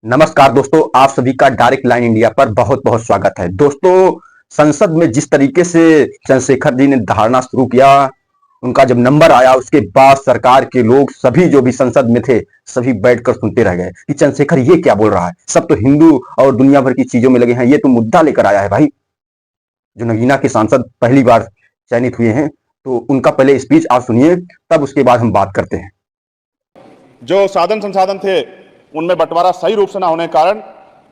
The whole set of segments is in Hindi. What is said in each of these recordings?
नमस्कार दोस्तों, आप सभी का डायरेक्ट लाइन इंडिया पर बहुत बहुत स्वागत है। दोस्तों, संसद में जिस तरीके से चंद्रशेखर जी ने धरना शुरू किया, उनका जब नंबर आया उसके बाद सरकार के लोग सभी जो भी संसद में थे सभी बैठकर सुनते रह गए कि चंद्रशेखर ये क्या बोल रहा है। सब तो हिंदू और दुनिया भर की चीजों में लगे हैं, ये तो मुद्दा लेकर आया है भाई। जो नगीना के सांसद पहली बार चयनित हुए हैं, तो उनका पहले स्पीच आप सुनिए, तब उसके बाद हम बात करते हैं। जो साधन संसाधन थे उनमें बंटवारा सही रूप से न होने के कारण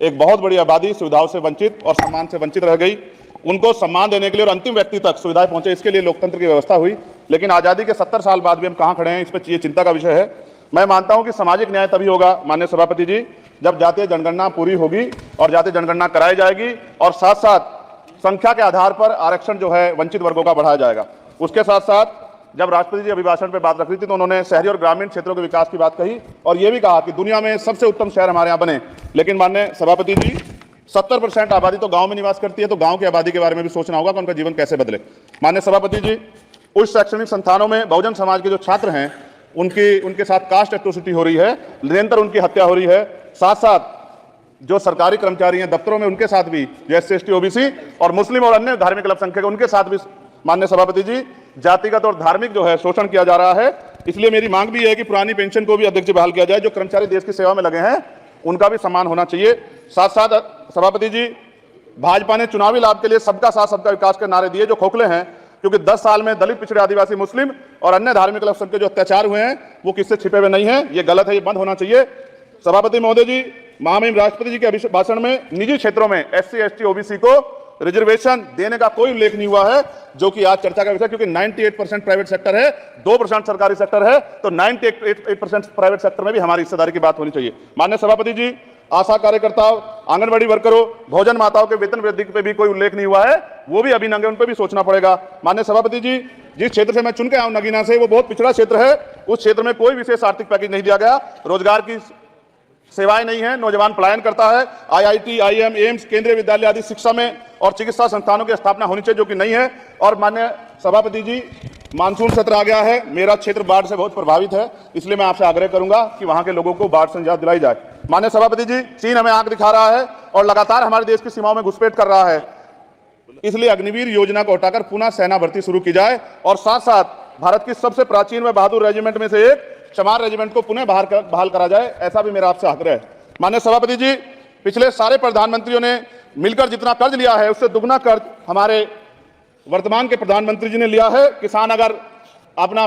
एक बहुत बड़ी आबादी सुविधाओं से वंचित और सम्मान से वंचित रह गई। उनको सम्मान देने के लिए और अंतिम व्यक्ति तक सुविधाएं पहुंचे, इसके लिए लोकतंत्र की व्यवस्था हुई। लेकिन आज़ादी के 70 साल बाद भी हम कहां खड़े हैं, इस पर ये चिंता का विषय है। मैं मानता हूं कि सामाजिक न्याय तभी होगा माननीय सभापति जी, जब जातीय जनगणना पूरी होगी और जातीय जनगणना कराई जाएगी और साथ साथ संख्या के आधार पर आरक्षण जो है वंचित वर्गों का बढ़ाया जाएगा। उसके साथ साथ जब राष्ट्रपति जी अभिभाषण पर बात रख रही थी तो उन्होंने शहरी और ग्रामीण क्षेत्रों के विकास की बात कही और यह भी कहा कि दुनिया में सबसे उत्तम शहर हमारे यहाँ बने। लेकिन माननीय सभापति जी, 70% आबादी तो गांव में निवास करती है, तो गांव की आबादी के बारे में भी सोचना होगा कि उनका जीवन कैसे बदले। माननीय सभापति जी, उच्च शैक्षणिक संस्थानों में बहुजन समाज के जो छात्र हैं उनके साथ कास्ट एट्रोसिटी हो रही है, निरंतर उनकी हत्या हो रही है। साथ साथ जो सरकारी कर्मचारी हैं दफ्तरों में, उनके साथ भी जो SC ST OBC और मुस्लिम और अन्य धार्मिक अल्पसंख्यक, उनके साथ भी माननीय सभापति जी जातिगत और धार्मिक जो है शोषण किया जा रहा है। इसलिए मेरी मांग भी है कि पुरानी पेंशन को भी अध्यक्ष बहाल किया जाए। जो कर्मचारी देश की सेवा में लगे हैं उनका भी सम्मान होना चाहिए। साथ साथ सभापति जी, भाजपा ने चुनावी लाभ के लिए सबका साथ सबका विकास के नारे दिए जो खोखले हैं, क्योंकि 10 साल में दलित, पिछड़े, आदिवासी, मुस्लिम और अन्य धार्मिक अल्पसंख्यक जो अत्याचार हुए हैं वो किससे छिपे हुए नहीं है। ये गलत है, ये बंद होना चाहिए। सभापति महोदय जी, महामहिम राष्ट्रपति जी के भाषण में निजी क्षेत्रों में SC ST OBC को रिजर्वेशन देने का कोई उल्लेख नहीं हुआ है, जो कि आज चर्चा का विषय, क्योंकि 98% प्राइवेट सेक्टर है, 2% सरकारी सेक्टर है, तो 98% प्राइवेट सेक्टर में भी हमारी हिस्सेदारी की बात होनी चाहिए। माननीय सभापति जी, आशा कार्यकर्ताओं, आंगनबाड़ी वर्करों, भोजन माताओं के वेतन वृद्धि पे भी कोई उल्लेख नहीं हुआ है, वो भी अभी नंगे, उन पर भी सोचना पड़ेगा। माननीय सभापति जी, जिस क्षेत्र से मैं चुन के आऊं नगीना से, वो बहुत पिछड़ा क्षेत्र है। उस क्षेत्र में कोई विशेष आर्थिक पैकेज नहीं दिया गया, रोजगार की सेवाएं नहीं है, नौजवान पलायन करता है। IIT, IIM, एम्स, केंद्रीय विद्यालय आदि शिक्षा में और चिकित्सा संस्थानों की स्थापना होनी चाहिए, जो कि नहीं है। और माननीय सभापति जी, मानसून सत्र आ गया है, मेरा क्षेत्र बाढ़ से बहुत प्रभावित है, इसलिए मैं आपसे आग्रह करूंगा कि वहां के लोगों को बाढ़ से निजात दिलाई जाए। माननीय सभापति जी, चीन हमें आंख दिखा रहा है और लगातार हमारे देश की सीमाओं में घुसपैठ कर रहा है, इसलिए अग्निवीर योजना को हटाकर पुनः सेना भर्ती शुरू की जाए और साथ साथ भारत की सबसे प्राचीन व बहादुर रेजिमेंट में से एक चमार रेजिमेंट को पुनः बहाल करा जाए, ऐसा भी मेरा आपसे आग्रह है। माननीय सभापति जी, पिछले सारे प्रधानमंत्रियों ने मिलकर जितना कर्ज लिया है उससे दुगना कर्ज हमारे वर्तमान के प्रधानमंत्री जी ने लिया है। किसान अगर अपना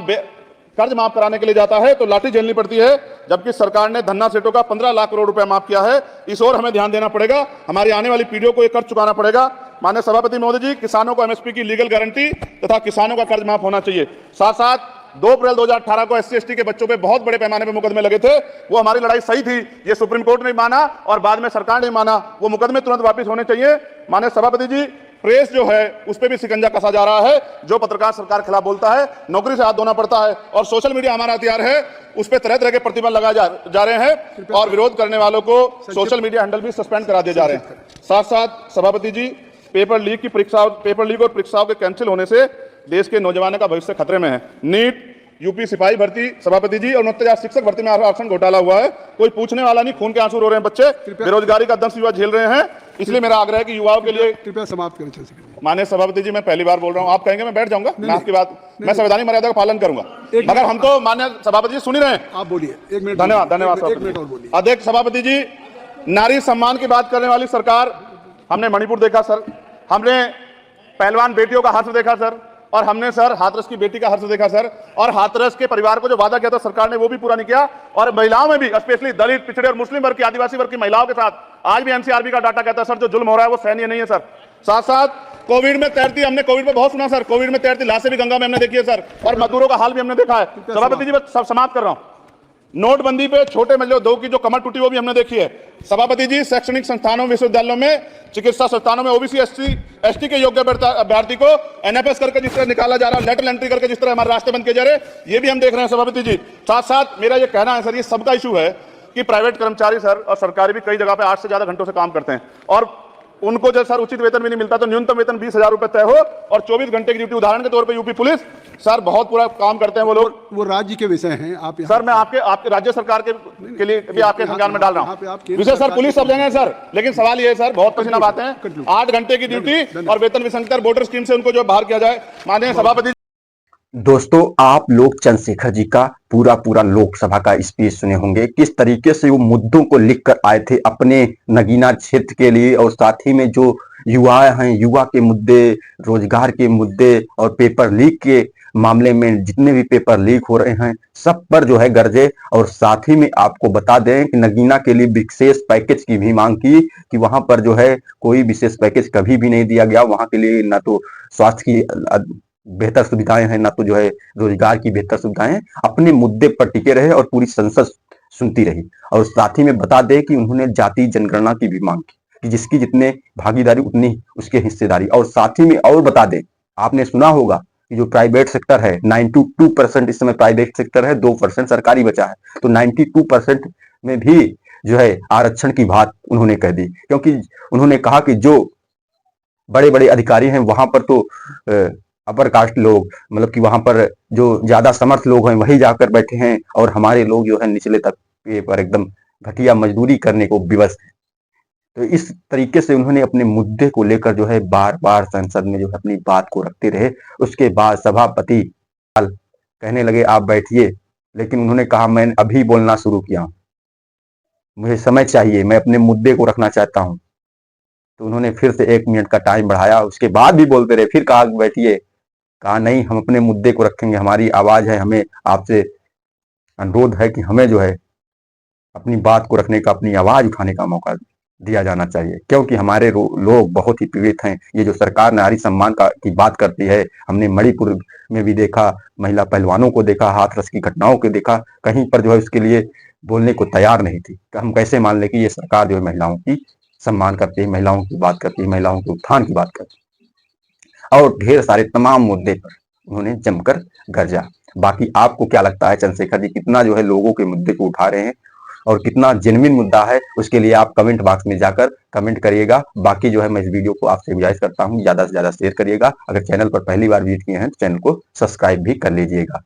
कर्ज माफ कराने के लिए जाता है तो लाठी झेलनी पड़ती है, जबकि सरकार ने धन्ना सेठों का 15 लाख करोड़ रुपया माफ किया है। इस ओर हमें ध्यान देना पड़ेगा, हमारी आने वाली पीढ़ियों को यह कर्ज चुकाना पड़ेगा। माननीय सभापति महोदय जी, किसानों को MSP की लीगल गारंटी तथा किसानों का कर्ज माफ होना चाहिए। साथ साथ 2 अप्रैल 2018 को SC ST के बच्चों पे बहुत बड़े पैमाने पे मुकदमे लगे थे, वो हमारी लड़ाई सही थी, ये सुप्रीम कोर्ट ने माना और बाद में सरकार ने माना, वो मुकदमे तुरंत वापस होने चाहिए। माननीय सभापति जी, प्रेस जो है उस पर भी शिकंजा कसा जा रहा है, जो पत्रकार सरकार के खिलाफ बोलता है नौकरी से हाथ धोना पड़ता है, और सोशल मीडिया हमारा हथियार है, उस पर तरह तरह के प्रतिबंध लगाए जा रहे हैं और विरोध करने वालों को सोशल मीडिया हैंडल भी सस्पेंड करा दिए जा रहे हैं। साथ साथ सभापति जी, पेपर लीक और परीक्षाओं के कैंसिल होने से देश के नौजवानों का भविष्य खतरे में है। नीट, यूपी सिपाही भर्ती सभापति जी और 29,000 शिक्षक भर्ती में आरक्षण घोटाला हुआ है, कोई पूछने वाला नहीं, खून के आंसू रो रहे हैं बच्चे, बेरोजगारी का दंश युवा झेल रहे हैं। इसलिए मेरा आग्रह है कि युवाओं के लिए कृपया समाप्त करें। माननीय सभापति जी, मैं पहली बार बोल रहा हूं, आप कहेंगे मैं बैठ जाऊंगा, मैं आपकी बात, मैं संवैधानिक मर्यादा का पालन करूंगा, मगर हम तो माननीय सभापति जी सुन ही रहे हैं। आप बोलिए, 1 मिनट। धन्यवाद। अध्यक्ष सभापति जी, नारी सम्मान की बात करने वाली सरकार, हमने मणिपुर देखा सर, हमने पहलवान बेटियों का हर्ष देखा सर, और हमने सर हाथरस की बेटी का हर्ष देखा सर, और हाथरस के परिवार को जो वादा किया था सरकार ने वो भी पूरा नहीं किया। और महिलाओं में भी, स्पेशली दलित, पिछड़े और मुस्लिम वर्ग की, आदिवासी वर्ग की महिलाओं के साथ आज भी NCRB का डाटा कहता है सर, जो जुल्म हो रहा है वो सहनीय नहीं है सर। साथ साथ कोविड में तैरती, हमने कोविड में बहुत सुना सर, कोविड में तैरती लाशें भी गंगा में हमने देखी है सर, और मजदूरों का हाल भी हमने देखा है। सभापति जी, मैं समाप्त कर रहा हूं। नोटबंदी पे छोटे मजदूरों की जो कमर टूटी वो भी हमने देखी है। सभापति जी, शैक्षणिक संस्थानों, विश्वविद्यालयों में, चिकित्सा संस्थानों में OBC ST के योग्य अभ्यर्थी को NFS करके जिस तरह निकाला जा रहा है, लेटरल एंट्री करके जिस तरह हमारे रास्ते बंद किए जा रहे हैं, ये भी हम देख रहे हैं सभापति जी। साथ साथ मेरा ये कहना है सर, ये सबका इशू है कि प्राइवेट कर्मचारी सर और सरकारी भी कई जगह पे 8 से ज्यादा घंटों से काम करते हैं, और उनको जब सर उचित वेतन भी नहीं मिलता तो न्यूनतम वेतन 20,000 रुपए तय हो और 24 घंटे की ड्यूटी। उदाहरण के तौर पे यूपी पुलिस सर बहुत पूरा काम करते हैं वो लोग। वो राज्य के विषय हैं। आप सर मैं आपके राज्य सरकार के लिए भी आपके संज्ञान में डाल रहा हूं विषय सर। पुलिस सब जगह है सर, लेकिन सवाल ये है सर, बहुत पसीना बातें हैं, 8 घंटे की ड्यूटी और वेतन विसंगति वोटर स्कीम से उनको जो बाहर किया जाए। माननीय सभापति दोस्तों, आप लोग चंद्रशेखर जी का पूरा पूरा लोकसभा का स्पीच सुने होंगे, किस तरीके से वो मुद्दों को लिख कर आए थे अपने नगीना क्षेत्र के लिए, और साथ ही में जो युवा हैं, युवा के मुद्दे, रोजगार के मुद्दे और पेपर लीक के मामले में जितने भी पेपर लीक हो रहे हैं सब पर जो है गरजे। और साथ ही में आपको बता दें कि नगीना के लिए विशेष पैकेज की भी मांग की कि वहां पर जो है कोई विशेष पैकेज कभी भी नहीं दिया गया। वहां के लिए ना तो स्वास्थ्य की बेहतर सुविधाएं हैं, ना तो जो है रोजगार की बेहतर सुविधाएं। अपने मुद्दे पर टिके रहे और पूरी संसद सुनती रही। और साथ ही में बता दें कि उन्होंने जाति जनगणना की भी मांग की कि जिसकी जितने भागीदारी उतनी उसके हिस्सेदारी। और साथ ही में और बता दें, आपने सुना होगा कि जो प्राइवेट सेक्टर है 92% इस समय प्राइवेट सेक्टर है, 2% सरकारी बचा है। तो 92% में भी जो है आरक्षण की बात उन्होंने कह दी, क्योंकि उन्होंने कहा कि जो बड़े बड़े अधिकारी हैं वहां पर तो अपर कास्ट लोग, मतलब कि वहां पर जो ज्यादा समर्थ लोग हैं वही जाकर बैठे हैं, और हमारे लोग जो है निचले तबके पर एकदम घटिया मजदूरी करने को विवश हैं। तो इस तरीके से उन्होंने अपने मुद्दे को लेकर जो है बार बार संसद में जो है अपनी बात को रखते रहे। उसके बाद सभापति कहने लगे आप बैठिए, लेकिन उन्होंने कहा मैं अभी बोलना शुरू किया, मुझे समय चाहिए, मैं अपने मुद्दे को रखना चाहता हूं। तो उन्होंने फिर से 1 मिनट का टाइम बढ़ाया, उसके बाद भी बोलते रहे, फिर कहा बैठिए, कहा नहीं हम अपने मुद्दे को रखेंगे, हमारी आवाज है, हमें आपसे अनुरोध है कि हमें जो है अपनी बात को रखने का, अपनी आवाज उठाने का मौका दिया जाना चाहिए, क्योंकि हमारे लोग बहुत ही पीड़ित हैं। ये जो सरकार नारी सम्मान की बात करती है, हमने मणिपुर में भी देखा, महिला पहलवानों को देखा, हाथरस की घटनाओं को देखा, कहीं पर जो है उसके लिए बोलने को तैयार नहीं थी। हम कैसे मान लें कि ये सरकार जो है महिलाओं की सम्मान करती है, महिलाओं की बात करती है, महिलाओं के उत्थान की बात करती है। और ढेर सारे तमाम मुद्दे पर उन्होंने जमकर गरजा। बाकी आपको क्या लगता है, चंद्रशेखर जी कितना जो है लोगों के मुद्दे को उठा रहे हैं और कितना जेन्युइन मुद्दा है, उसके लिए आप कमेंट बॉक्स में जाकर कमेंट करिएगा। बाकी जो है मैं इस वीडियो को आपसे गुजारिश करता हूं ज्यादा से ज्यादा शेयर करिएगा। अगर चैनल पर पहली बार विजिट किए हैं तो चैनल को सब्सक्राइब भी कर लीजिएगा।